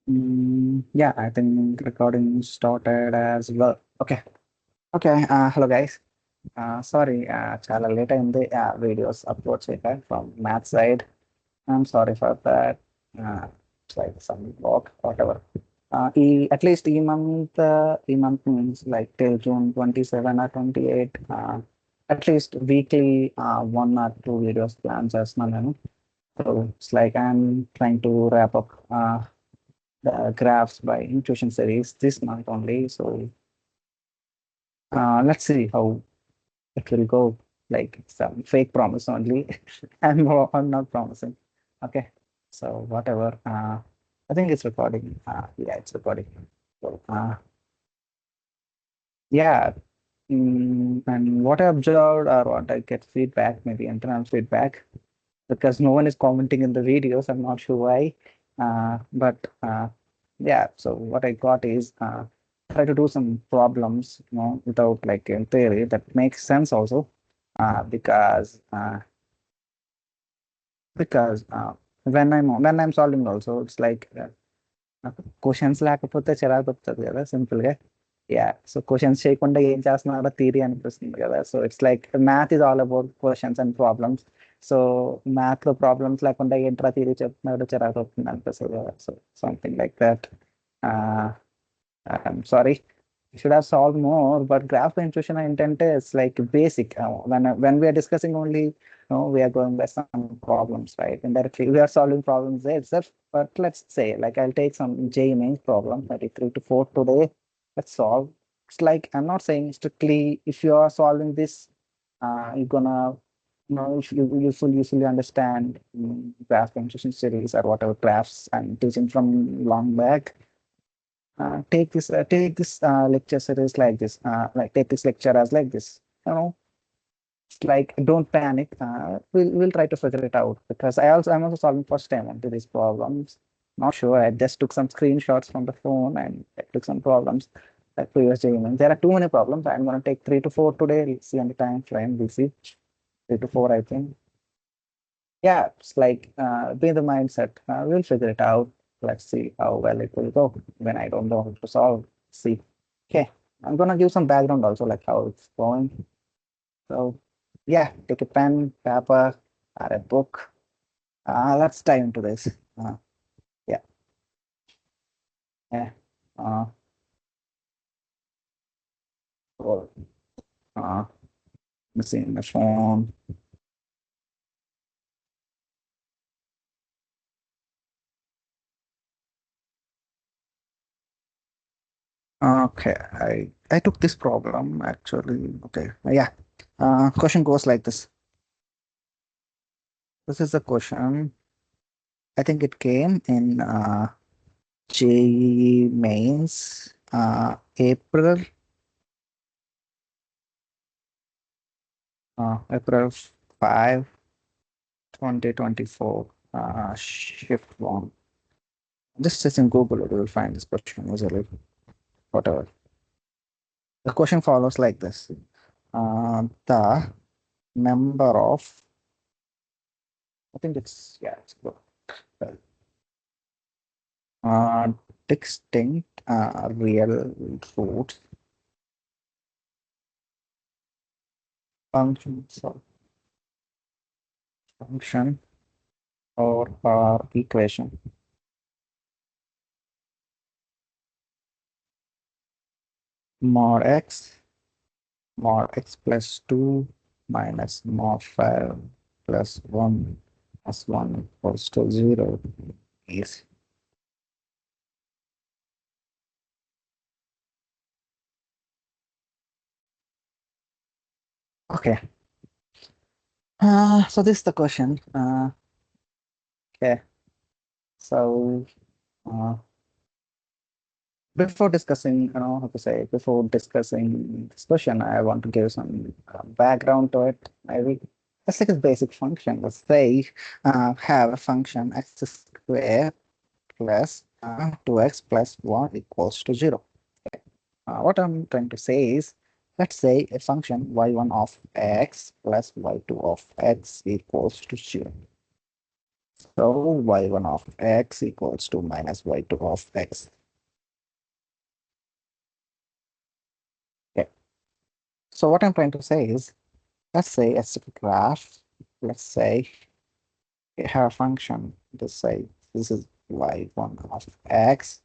Yeah, I think recording started as well. Okay. Okay. Hello guys. Sorry, చాలా late అయింది videos upload చేయక from math side. I'm sorry for that. Like some work what ever. ఈ at least ఈ month means like till June 27 or 28, at least weekly 1 or 2 videos plan చేస్తున్నాను నేను. So it's like I'm trying to wrap up the graphs by intuition series this month only. So let's see how it will go. Like some fake promise only. I'm not promising. Okay. So whatever. I think it's recording. Yeah, it's recording. So yeah. And what I observed or what I get feedback, maybe internal feedback, because no one is commenting in the videos. I'm not sure why. But yeah, so what I got is try to do some problems, without like in theory that makes sense also, because when I'm solving also, it's like questions లేకపోతే చిరాకు వస్తుంది కదా simple గా. Yeah so questions చేయకుండా ఏం చేస్తున్నారో theory అనిపిస్తుంది కదా. So it's like math is all about questions and problems. So math లో ప్రాబ్లమ్స్ లేకుండా ఏంట్రా థియరీ చెప్తున్నాడో చిరాకు వస్తుంది అనిపిస్తుంది కదా. So something like that. I'm sorry, should have solved more, but graph intuition intent is like basic. When we are discussing only, we are going by some problems, right? Indirectly, we are solving problems there itself. But let's say, like, I'll take some JEE mains problem, 33 to 4 today. Let's solve. It's like, I'm not saying strictly if you are solving this, you're gonna, if you fully understand graph intuition series or whatever graphs I'm teaching from long back. Take this lecture series like this, like take this lecture as like this. It's like don't panic. We'll try to figure it out, because I'm also solving first time onto these problems. Not sure. I just took some screenshots from the phone and I took some problems like previous day. There are too many problems. I'm gonna take 3 to 4 today. Let's see on the time frame. We'll see 3 to 4, I think. Yeah, it's like be the mindset. We'll figure it out. Let's see how well it will go when I don't know how to solve. See. Okay. I'm gonna give some background also, like how it's going. So yeah, take a pen, paper, or a book. Let's dive into this. Yeah. Yeah. Uh, so, missing my phone. Okay, I took this problem actually. Okay, yeah. Question goes like this. This is the question. I think it came in JEE mains, April 5, 2024, shift 1. Just search in Google, you will find this question easily, whatever. The question follows like this. The number of, I think it's good. Distinct real roots function or equation mod x plus 2 minus mod 5 plus 1 plus 1 equals to 0 is. Okay. So this is the question. Okay. So before discussing, before discussing this question, I want to give some background to it. Maybe let's take a basic function. Let's say have a function x squared plus 2x plus 1 equals to 0. Okay. What I'm trying to say is, let's say a function y1 of x plus y2 of x equals to 0. So y1 of x equals to minus y2 of x. Okay. So what I'm trying to say is, let's say a graph, let's say we have a function, let's say this is y1 of x,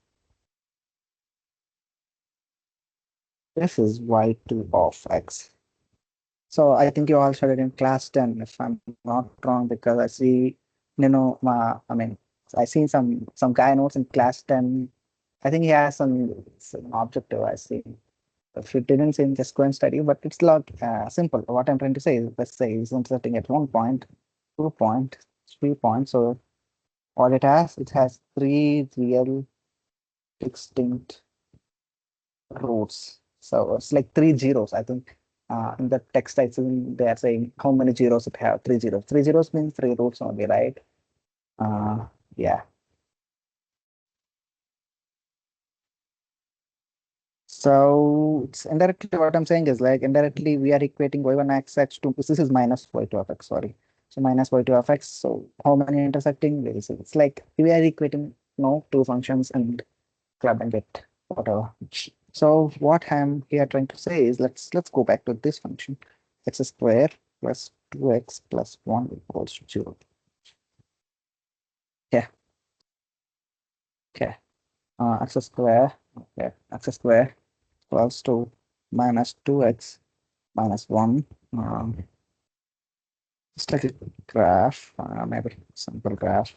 this is y2 of x. So I think you all studied in class 10, if I'm not wrong, because I see, I mean, I seen some guy notes in class 10. I think he has some objective, I see. If you didn't say, just go and study, but it's not simple. What I'm trying to say is, let's say it's intersecting at 1 point, 2 point, 3 points. So what it has three real distinct roots. So it's like three zeros. I think in the text I think they are saying how many zeros it have. Three zeros. Three zeros means three roots only, right? Yeah. So it's indirectly what I'm saying is like indirectly we are equating y1 x to this is minus y2 of x, sorry. So minus y2 of x. So how many intersecting? We'll see. It's like we are equating two functions and clubbing it, whatever. So what I'm here trying to say is let's go back to this function. X square plus 2x plus 1 equals to 0. Yeah, okay. X square, okay, x square equals to minus 2x minus 1. Just like a graph, maybe simple graph.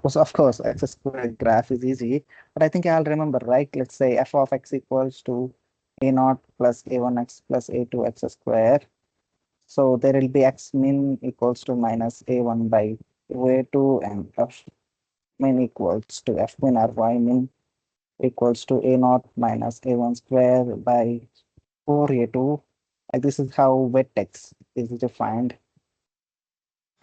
So of course, x square graph is easy, but I think I'll remember, right? Let's say f of x equals to a naught plus a1x plus a2x square. So there will be x min equals to minus a1 by a2 and f min equals to f min or y min equals to a naught minus a1 square by 4a2. Like this is how wet text is defined.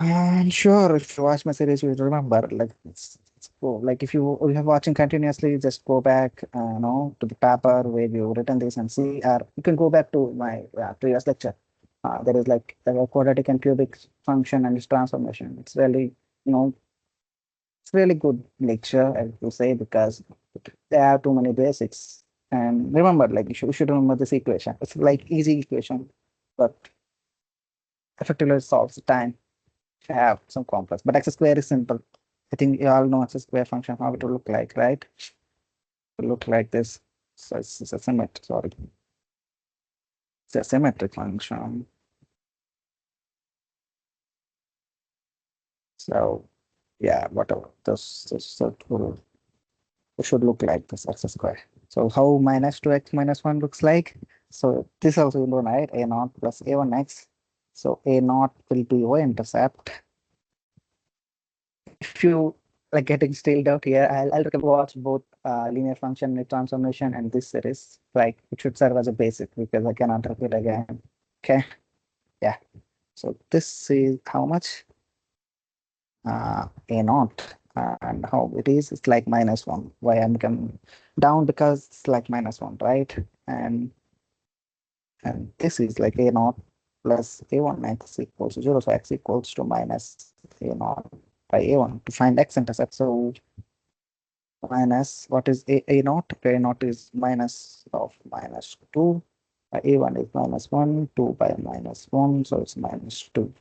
And sure, if you watch my series, you'll remember. Like it's cool. Like if you're watching continuously, just go back, to the paper where you written this and see. Or you can go back to my previous lecture. There is like a quadratic and cubic function and its transformation. It's really, you know, it's really good lecture, I would say, because they have too many basics. And remember, like you should remember this equation. It's like easy equation, but effectively it solves the time have some complex, but x square is simple. I think you all know x square function, how it will look like, right? It will look like this. So it's a symmetric, sorry. It's a symmetric function. So yeah, whatever. This it should look like this x square. So how minus 2x minus 1 looks like? So this also you know, right? A naught plus a1x. So a naught will be y-intercept. If you like getting stalled out here, I'll recommend watch both linear function transformation and this series. Like it should serve as a basic because I cannot repeat again. Okay, yeah. So this is how much a naught and how it is. It's like minus one. Why I'm coming down because it's like minus one, right? And this is like a naught plus a1 x equals to 0. So x equals to minus a naught by a1 to find x intercept. So minus what is a naught? A naught is minus of minus 2. A1 is minus 1, 2 by minus 1, so it's minus 2.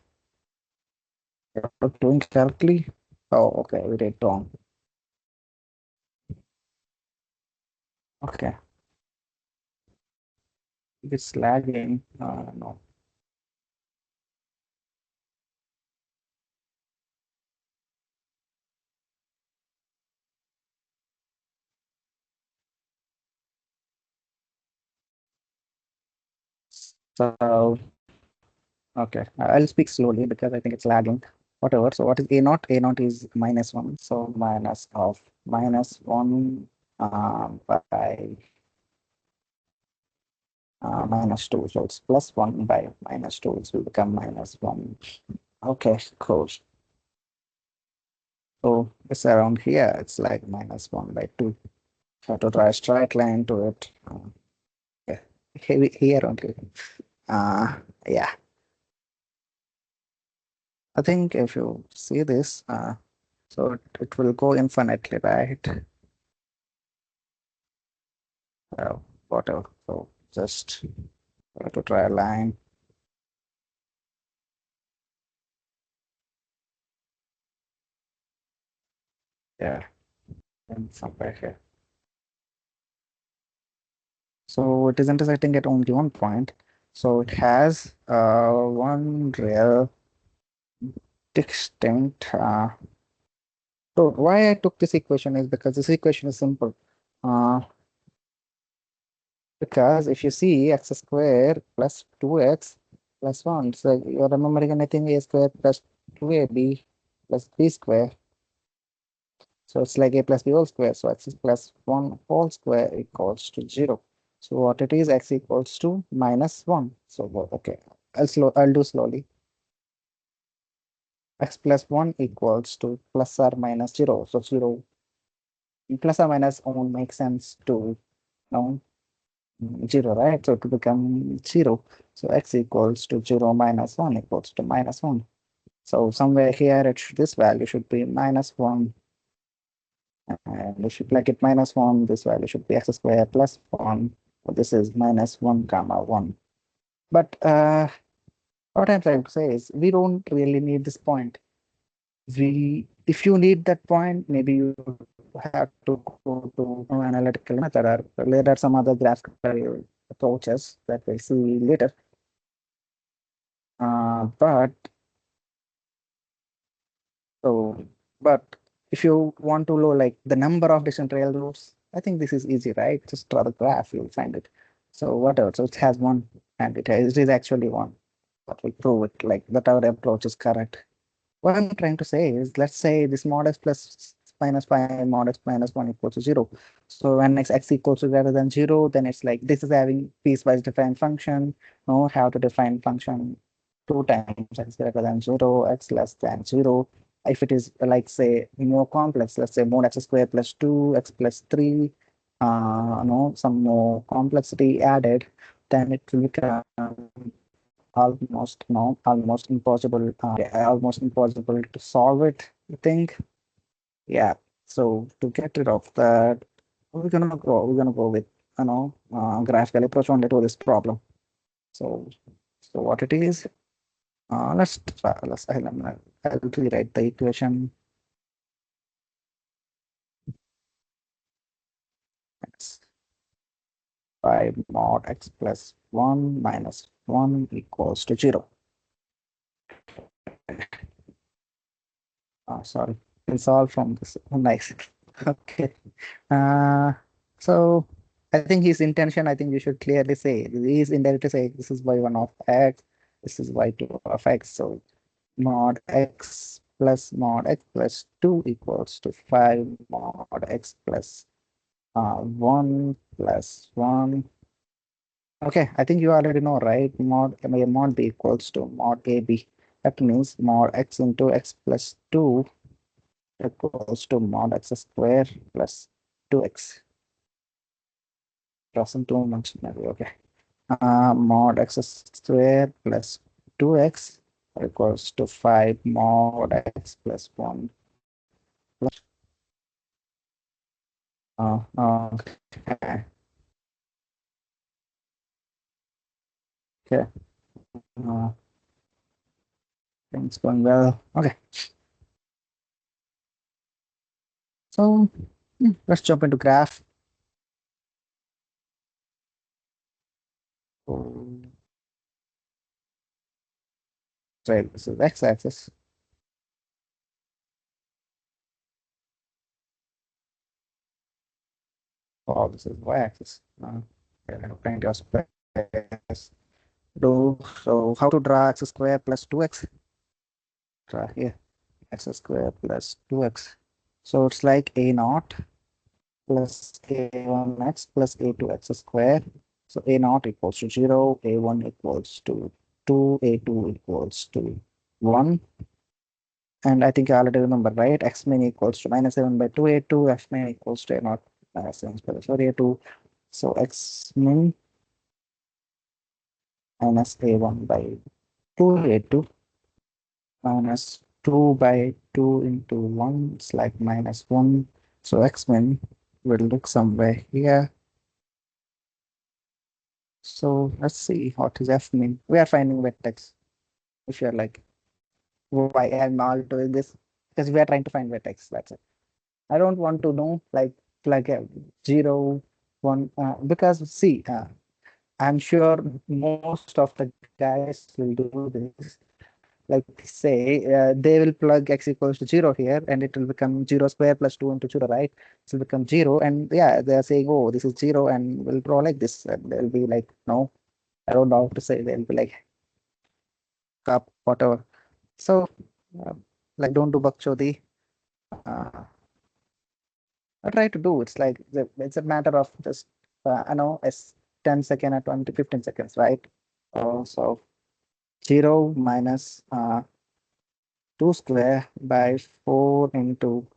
You're doing correctly? Oh, okay, we did wrong. Okay, it's lagging. No. So, okay, I'll speak slowly because I think it's lagging. Whatever. So, what is A naught? A naught is minus 1. So, minus of minus 1 by minus 2. So it's plus 1 by minus 2. It will become minus 1. Okay, cool. So it's around here. It's like minus 1 by 2. Have to draw a straight line to it. Yeah. Here only. Yeah. I think if you see this, so it will go infinitely, right? Uh, Whatever. So just have to draw a line. Yeah, and somewhere here. So it is intersecting at only one point. So it has one real distinct. So why I took this equation is because this equation is simple. Uh, because if you see x square plus 2x plus 1, so you're remembering anything a square plus 2ab plus b square. So it's like a plus b whole square. So x is plus 1 whole square equals to 0. So what it is, x equals to minus 1. So okay, I'll do slowly. X plus 1 equals to plus or minus 0. So 0 plus or minus won't make sense to no 0, right? So to become 0. So x equals to 0 minus 1 equals to minus 1. So somewhere here this value should be minus 1. And if you plug it minus 1, this value should be x squared plus 1. So this is minus 1 comma 1. But what I'm trying to say is we don't really need this point. If you need that point, maybe you have to go to analytical method, or later some other graphical approaches that we'll see later. But so, but if you want to know like the number of different rail routes, I think this is easy, right? Just draw the graph, you'll find it. So whatever, so it has one, and it is actually one. But we prove it like that our approach is correct. What I'm trying to say is, let's say this mod x plus minus 5 mod x minus 1 equals to 0. So when x equals to greater than 0, then it's like this is having piecewise defined function. Know how to define function 2 times x greater than 0, x less than 0. If it is like say more complex, let's say mod x squared plus 2, x plus 3, no, some more complexity added, then it will become almost no almost impossible to solve it, I think. Yeah, so to get rid of that, we're gonna go with graphical approach only to this problem. So what it is, I'll rewrite the equation. It's 5 mod x plus 1 minus 1 equals to 0. Sorry, it's all from this. Nice. Okay. Uh, so I think his intention, I think you should clearly say, he is indirectly saying this is y1 of x, this is y2 of x. So mod x plus 2 equals to 5 mod x plus 1 plus 1. Okay, I think you already know, right? Mod b equals to mod ab. That means mod x into x plus 2 equals to mod x square plus 2x. Crossing too much, maybe. Okay. Mod x square plus 2x equals to 5 mod x plus 1 plus. Okay. Okay. Uh, things going well. Okay. So let's jump into graph. So, right, this is x-axis. Oh, this is y-axis. Yeah, plenty of space. So how to draw x square plus 2x? Draw here x square plus 2x. So it's like a naught plus a1x plus a2x square. So a naught equals to 0, a1 equals to 2, a2 equals to 1. And I think I already remember, right? X min equals to minus 7 by 2 a2, x min equals to a naught. same for A2. So x min minus A1 by 2A2 minus 2 by 2 into 1. It's like minus 1. So x min will look somewhere here. So let's see what is f min. We are finding vertex. If you're like, why I'm not doing this? Because we are trying to find vertex. That's it. I don't want to know like a 0, 1, because see, I'm sure most of the guys will do this. Like say they will plug x equals to 0 here, and it will become 0 square plus 2 into 0, right? It will become 0, and yeah, they are saying, oh, this is 0, and we'll draw like this, and they'll be like, no, I don't know how to say. They'll be like, cup, whatever. So, uh, like, don't do bakchodi. Uh, I try to do. It's like it's a matter of just I know it's 10 seconds or 20, 15 seconds, right? So 0 minus 2 square by 4 into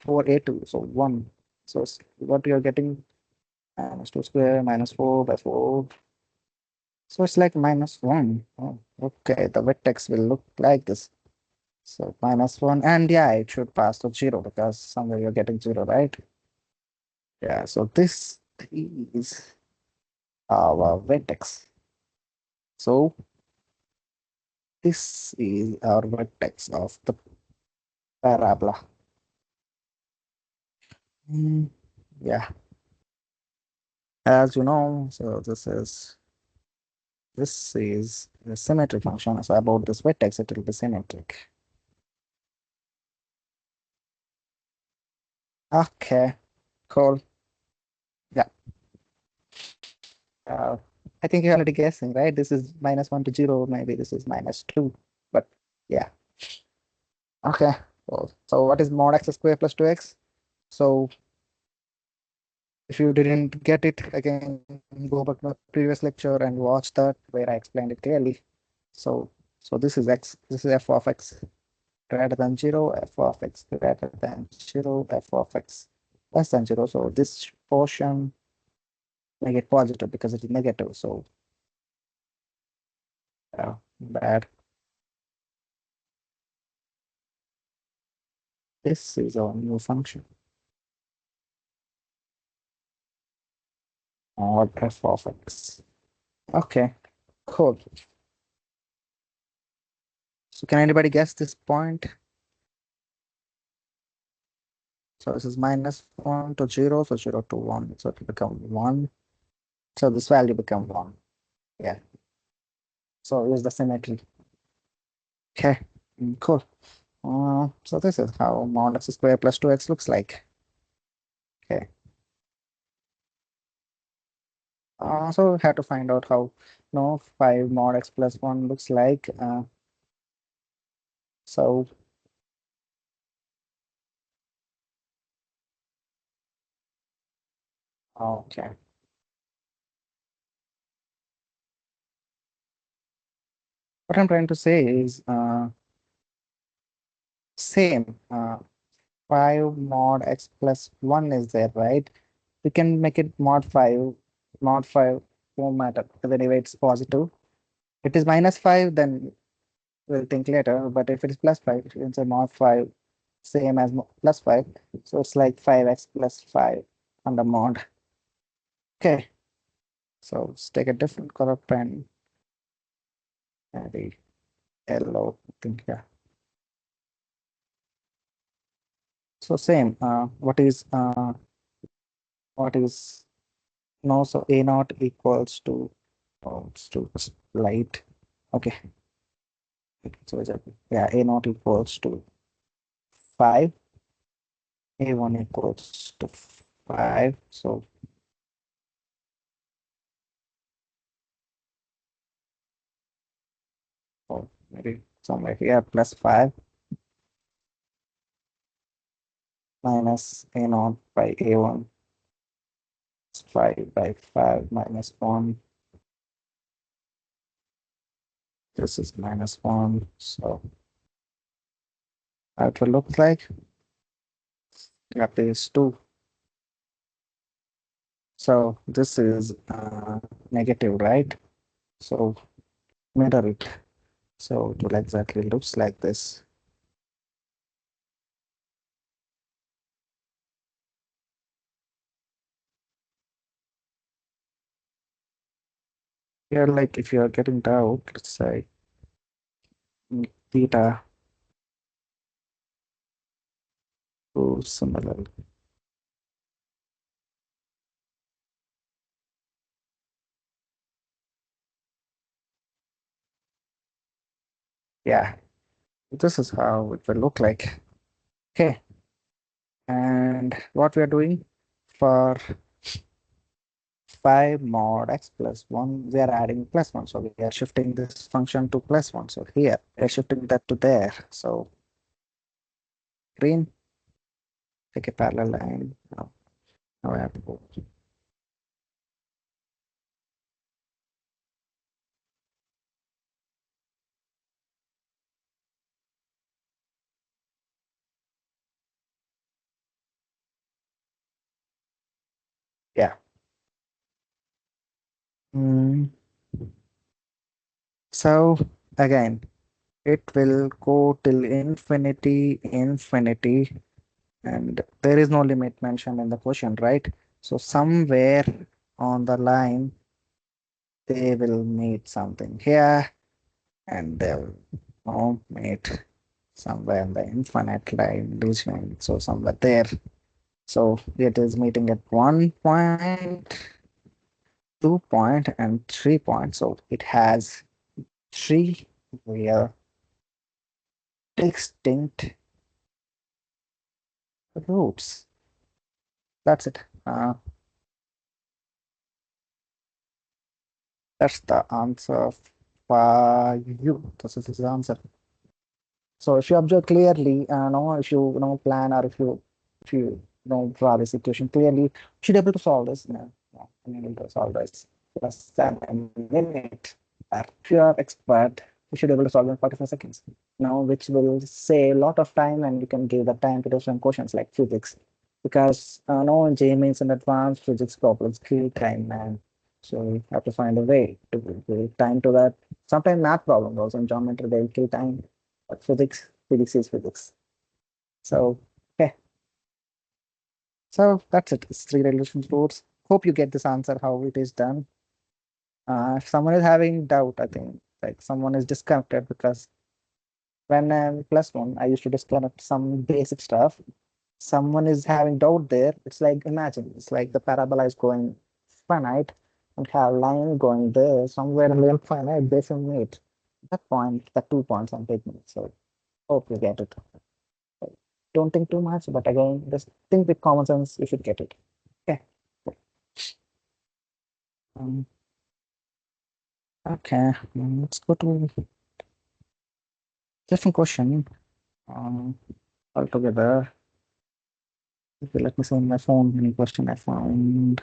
4A2, so 1. So what you're getting, minus 2 square minus 4 by 4. So it's like minus 1. Oh, okay, the vertex will look like this. So minus 1, and yeah, it should pass to 0 because somewhere you're getting 0, right? Yeah, so this is our vertex. So this is our vertex of the parabola. Yeah, as you know, so this is a symmetric function. So about this vertex, it will be symmetric. Okay, cool. Yeah. Uh, I think you're already guessing, right? This is minus 1 to 0. Maybe this is minus 2. But yeah. Okay. Cool. So what is mod x square plus 2x? So if you didn't get it, again, go back to the previous lecture and watch that where I explained it clearly. So this is x, this is f of x greater than 0, f of x greater than 0, f of x less than 0. So this portion may get positive because it is negative. So bad. This is our new function, mod f of x. Okay, cool. So can anybody guess this point? So this is minus 1 to 0, so 0 to 1. So it will become 1. So this value become 1. Yeah. So here's the symmetry. Okay, cool. So this is how mod x square plus 2x looks like. Okay. So we have to find out how 5 mod x plus 1 looks like. So okay. What I'm trying to say is same. 5 mod x plus 1 is there, right? We can make it mod 5. Mod 5 won't matter because anyway it's positive. If it is minus 5, then we'll think later. But if it is plus 5, you can say mod 5 same as plus 5. So it's like 5x plus 5 under mod. Okay. So let's take a different color pen. Maybe yellow, I think, yeah. So same, what is no, so a naught equals to, oh, it's too light. Okay. So yeah, a naught equals to 5, a1 equals to 5. So maybe somewhere here plus 5 minus a naught by a1. 5 by 5 minus 1. This is minus 1. So how it will look like? That is 2. So this is negative, right? So mirror it. So it will exactly looks like this. Here, like if you are getting doubt, let's say theta to similar. Yeah, this is how it will look like. Okay, and what we are doing for 5 mod x plus 1, we are adding plus 1. So we are shifting this function to plus 1. So here, we are shifting that to there. So green, take a parallel line. Now I have to go. Yeah. Mm, so again, it will go till infinity, infinity, and there is no limit mentioned in the question, right? So somewhere on the line, they will meet something here, and they'll meet somewhere in the infinite line region. So somewhere there. So it is meeting at 1 point, 2 point, and 3 points. So it has three real distinct roots. That's it. That's the answer for you. This is the answer. So if you observe clearly, if you plan, or if you draw this equation clearly, you should be able to solve this. I'm able to solve this less than a minute. If you are expert, you should be able to solve in 45 seconds. Which will save a lot of time, and you can give the time to do some questions like physics. Because no J means in advanced physics problems kill time, man. So you have to find a way to give time to that. Sometimes math problems also in geometry they will kill time, but physics is physics. So okay, so that's it. It's three resolution rules. Hope you get this answer how it is done. If someone is having doubt, I think like someone is disconnected because when I'm plus one, I used to disconnect some basic stuff. Someone is having doubt there. It's like imagine it's like the parabola is going finite and have line going there somewhere in the infinite. They should meet that point, the 2 points I'm taking. So hope you get it. Don't think too much, but again, just think with common sense. You should get it. Okay. Um, okay. Let's go to different question. Um, Altogether. Okay, let me see on my phone any question I found.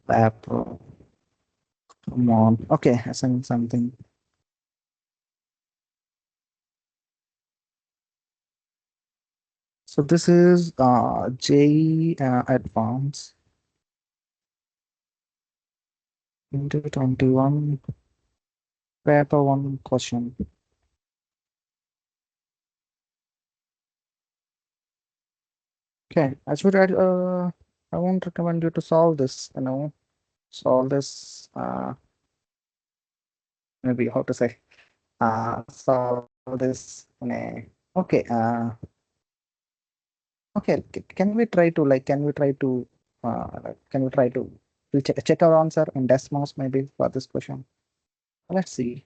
App. Come on. Okay, I sent something. So this is JEE Advanced 2021 paper one question. Okay, I won't recommend you to solve this, solve this maybe how to say solve this in a okay okay can we try to can we try to check our answer in Desmos maybe for this question. Let's see.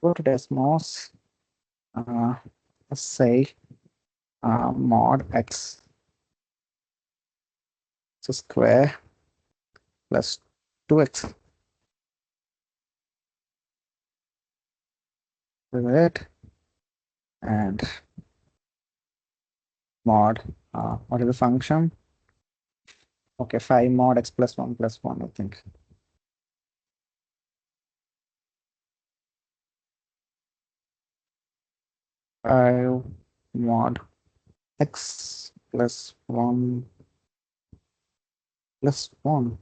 Go to Desmos. Uh, let's say mod x square plus 2x with it, and mod what is the function? Okay, 5 mod x plus 1, I think. 5 mod x plus 1 plus 1.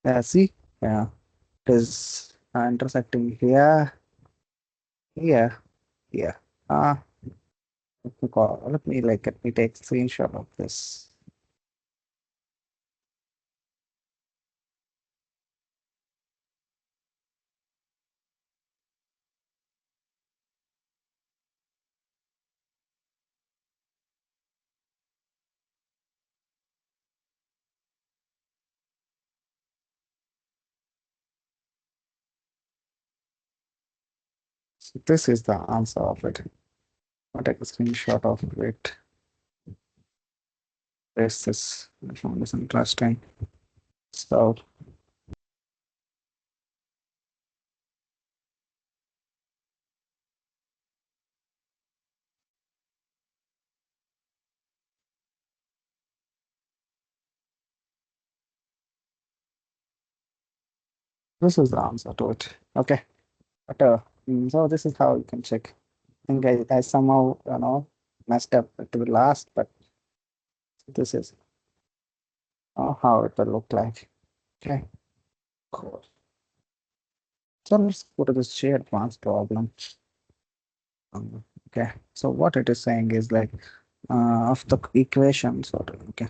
Yeah, see? Yeah, it is intersecting here, here, here. Let me take screenshot of this. So this is the answer of it. I'll take a screenshot of it. This. I found this interesting. So this is the answer to it. Okay. But so this is how you can check. I think I somehow messed up to the last, but this is how it will look like. Okay, cool. So let's go to this J advanced problem. Okay, so what it is saying is like of the equation sort of okay.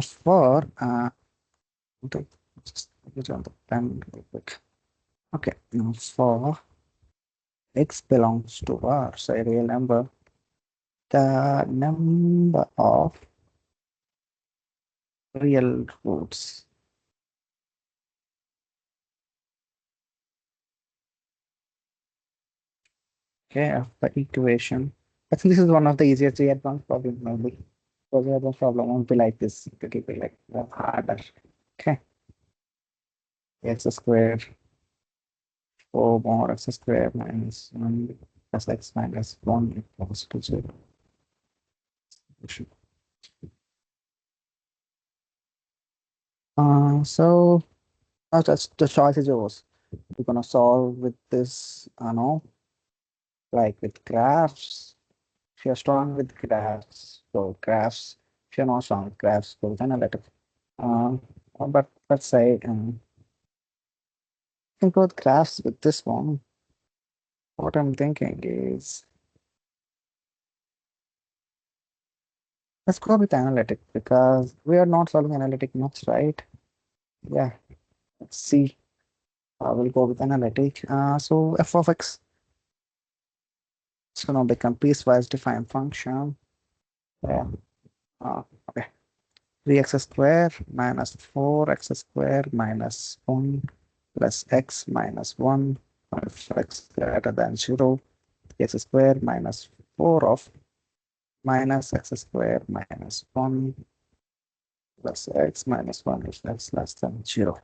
For okay, just get on the pen real quick. Okay, now for x belongs to R, so a real number, the number of real roots. Okay, of the equation. I think this is one of the easiest J advanced problem maybe. So the other problem won't be like this. It will be like more harder. Okay, x squared 4 more x squared minus 1 plus x minus 1 equals to 0. So that's the choice is yours. We're gonna solve with this, like with graphs. If you're strong with graphs, go graphs. If you're not strong with graphs, go with analytic. But let's say I can go with graphs with this one. What I'm thinking is let's go with analytic because we are not solving analytic much, right? Yeah, let's see. We'll go with analytic. So f of x is going to become piecewise defined function. Yeah. Okay. 3x squared minus 4x squared minus 1 plus x minus 1 if x greater than 0. X squared minus 4 of minus x squared minus 1 plus x minus 1 if x less than 0.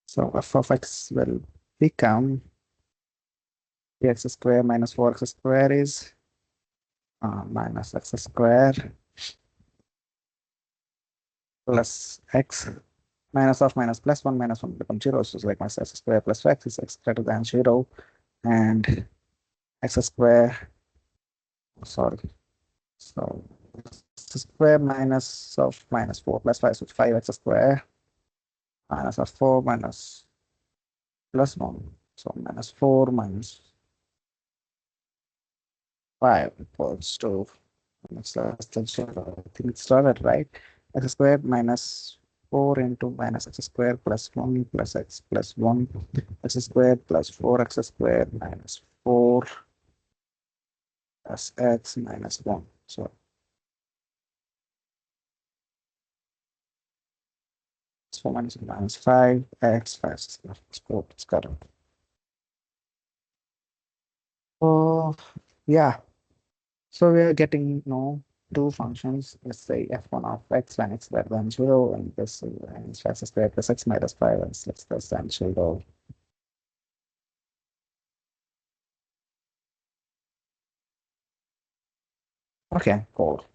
So f of x will become x squared minus 4x squared is minus x squared plus x minus of minus plus 1 minus 1 becomes 0. So it's like minus x squared plus x is x greater than 0 and x squared, sorry, so x squared minus of minus 4 plus 5, so 5x squared minus of 4 minus plus 1, so minus 4 minus 5 equals to it's less than 0. I think it started right. X squared minus 4 into minus x squared plus 1 plus x plus 1 x squared plus 4x squared minus 4 plus x minus 1. So it's 4 minus 5 x 5 squared. It's got it. Oh, yeah. So we are getting two functions. Let's say f1 of x when x greater than 0 and this is x squared plus x minus 5 and x less than 0. Okay, cool.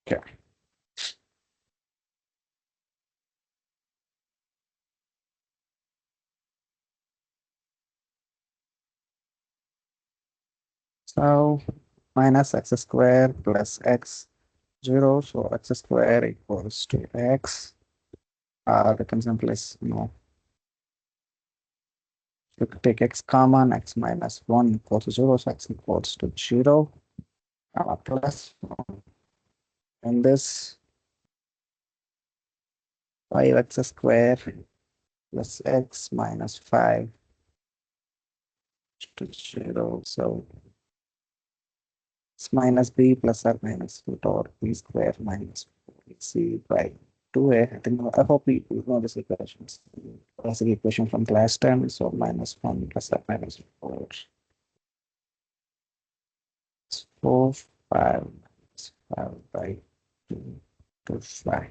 Okay. So minus x squared plus x 0. So x squared equals to x. We can simply, you could take x common, x minus 1 equals to 0. So x equals to 0. Plus and this 5x squared plus x minus 5 to 0. So it's minus b plus or minus root over b squared minus c by 2a. I hope you know this equation. Classic equation from class 10. So minus 1 plus or minus 4. It's 4, 5, minus 5 by 2 to 5.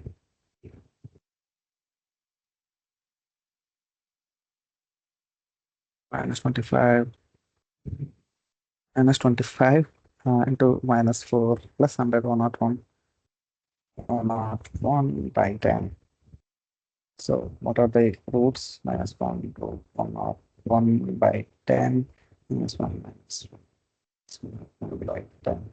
Minus 25. Minus 25 into minus 4 plus 100, 101. 101 by 10. So what are the roots? Minus 1 to 101 by 10 minus 1 minus 1. So it will be like 10.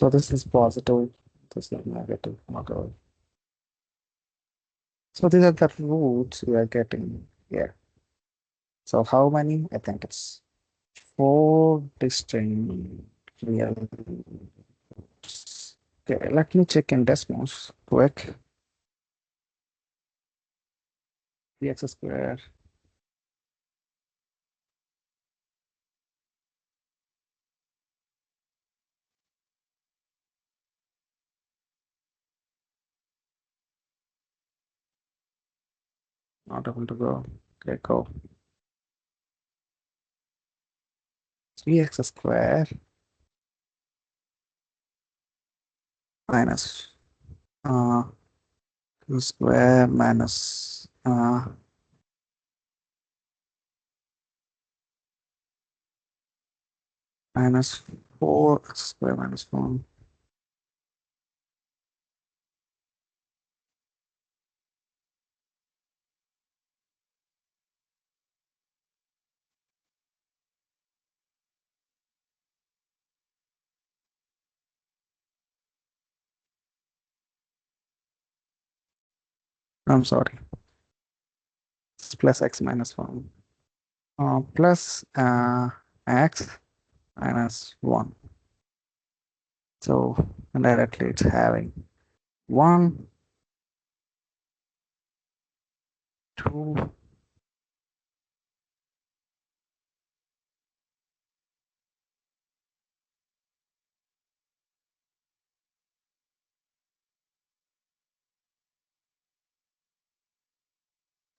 So this is positive, this is negative. Okay. So these are the roots we are getting here. So how many? I think it's 4 distinct real roots. Okay, let me check in decimals quick. 3x squared not able to go. Okay, go. 3x squared minus 2 square minus minus 4 x square minus 1. I'm sorry. It's plus x minus 1. Plus x minus 1. So indirectly it's having 1, 2,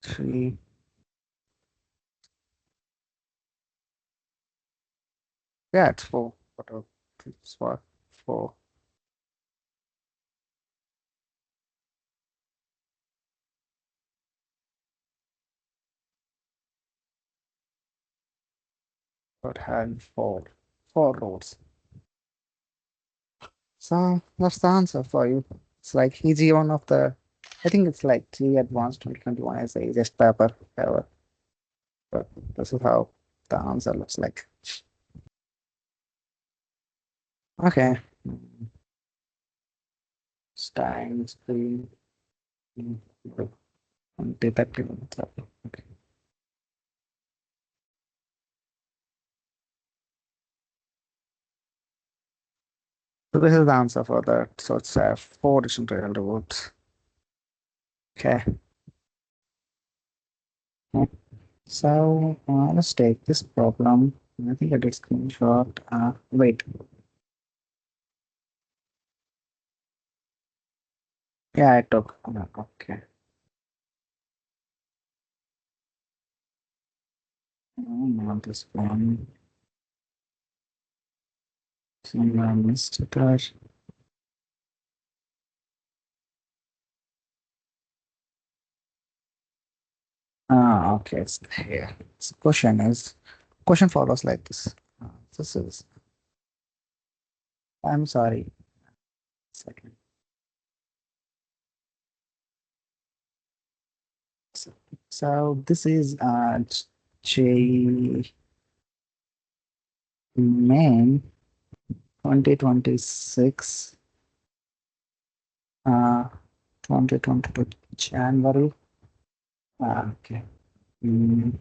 3. Yeah, it's 4. Whatever. It's 4. But having 4 rows. So that's the answer for you. It's like easy one of the, I think it's like GE Advanced 2021 as a easiest paper ever. But this is how the answer looks like. Okay. Time screen. Detective. Okay. So this is the answer for that. So it's 4 different real routes. Okay. So let's take this problem. I think I did screenshot. Wait. Yeah, I took. Okay. Not this one. Somewhere missed it there. Okay, it's here. So question follows like this. This is I'm sorry. Second. So this is J Main 2026 uh 2022 January. Okay. Mm,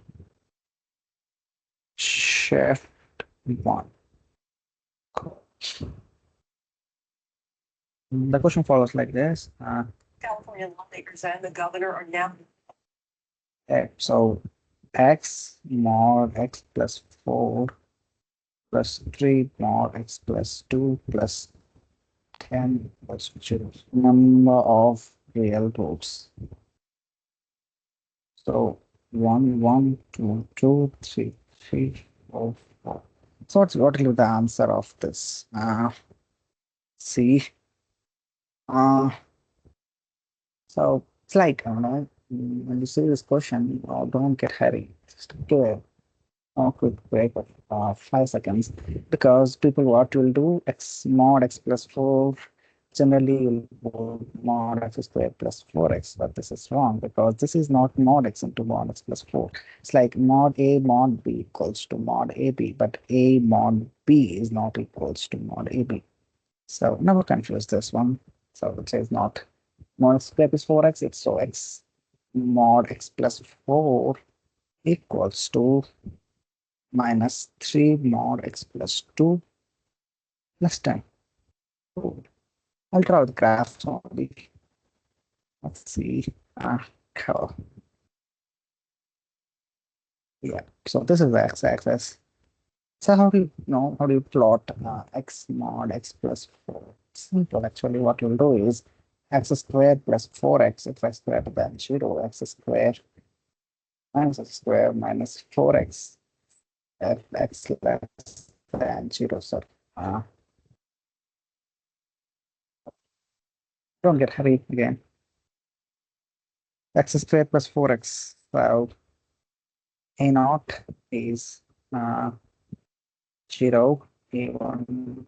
Shift one. Cool. The question follows like this. California lawmakers and the governor are now. So x mod x plus 4 plus 3 mod x plus 2 plus 10 plus 0. Number of real roots. So 1, 1, 2, 2, 3, 3, 4, 4. So what will be the answer of this? C. So it's like, I don't know, when you see this question, don't get hurry. Just do a quick break of 5 seconds, because people what will do x mod x plus 4 generally will go mod x squared plus 4x, but this is wrong because this is not mod x into mod x plus 4. It's like mod a mod b equals to mod ab, but a mod b is not equals to mod ab. So never confuse this one. So it says not mod x squared plus 4x, it's so x mod x plus 4 equals to minus 3 mod x plus 2 plus 10. Oh, I'll draw the graphs only. Let's see. Cool. Yeah, so this is the x-axis. So how do you know, how do you plot x mod x plus 4? Simple, actually. What you'll do is x squared plus 4x if x squared than 0, x squared minus x squared minus 4x if x less than 0. So don't get hurried again. X squared plus 4x. So a naught is 0, a1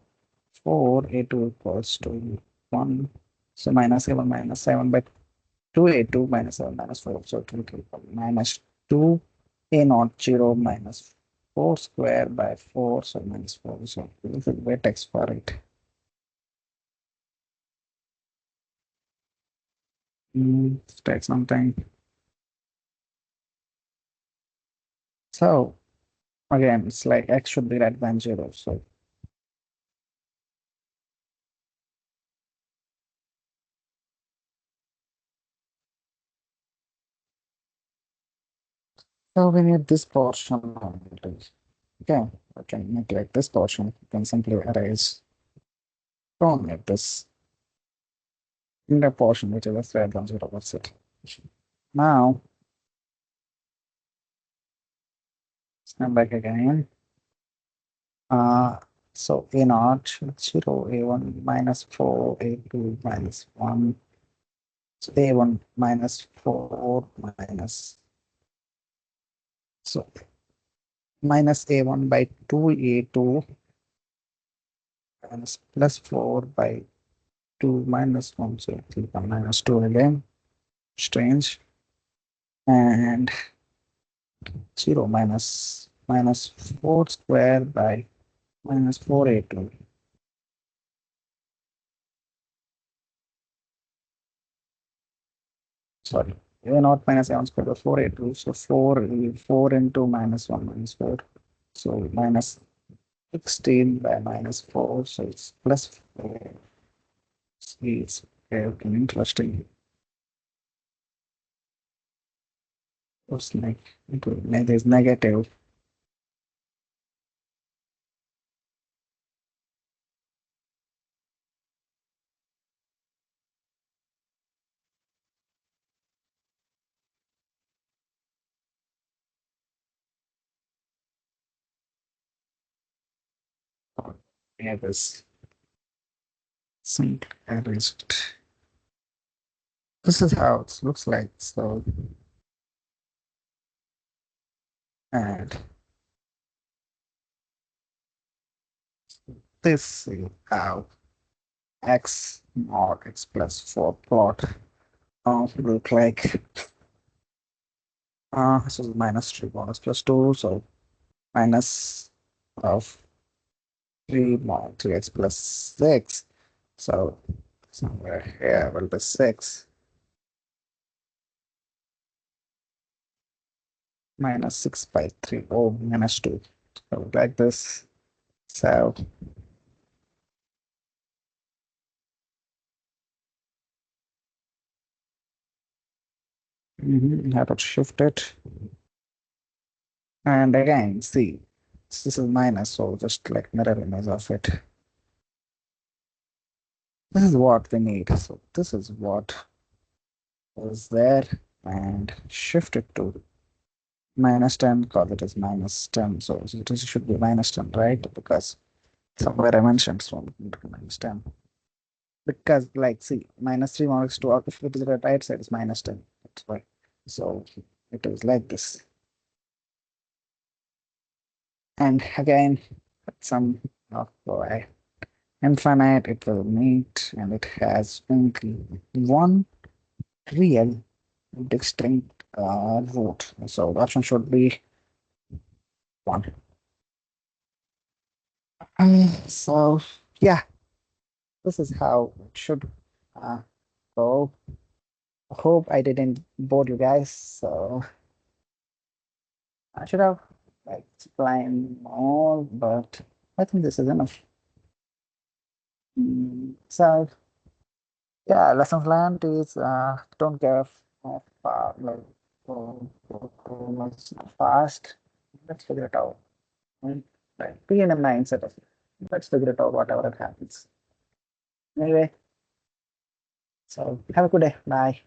4, a2 equals to 1. So minus a1 minus 7 by 2, a2 minus 7 minus 4. So it will equal minus 2, a naught 0 minus 4 square by 4. So minus 4. So this is vertex for it. Let's take something. So again, it's like x should be greater than 0. So we need this portion only. Okay, I can neglect this portion. You can simply erase. Don't need this in the portion which is a thread 10. That's it. Now, let's come back again. So a naught 0, a1 minus 4, a2 minus 1. So a1 minus 4 minus, so minus a1 by 2, a2 minus plus 4 by 2 minus 1. So click on minus 2 again. Strange. And 0 minus 4 square by minus 4a2. Sorry, a naught minus a1 square by 4a2. So 4 into minus 1 minus 4. So minus 16 by minus 4. So it's plus 4. See, it's okay, interesting. What's like, there's negative. Yeah, this simply erased. This is how it looks like. So, and this is how x mod x plus 4 plot look like. So minus 3 bonus plus 2, so minus of 3 mod 3x plus 6. So somewhere here will be 6 minus 6 by 3. Oh, minus 2. So like this. So have to shift it. And again, see, this is minus, so just like mirror image of it. This is what we need. So this is what is there, and shift it to minus 10 because it is minus 10. So it should be minus 10, right? Because somewhere I mentioned so minus 10. Because like see, minus 3 minus 2 out if it is the right side is minus 10. That's why. So it is like this. And again, some of infinite it will meet, and it has only one real distinct root. So the option should be 1. So yeah, this is how it should uh, go. Hope I didn't bore you guys. So I should have like explained more, but I think this is enough. So yeah, lessons learned is don't get like too much fast. Let's figure it out. Mm, Right. Be in a mindset of let's figure it out, whatever it happens. Anyway, so have a good day. Bye.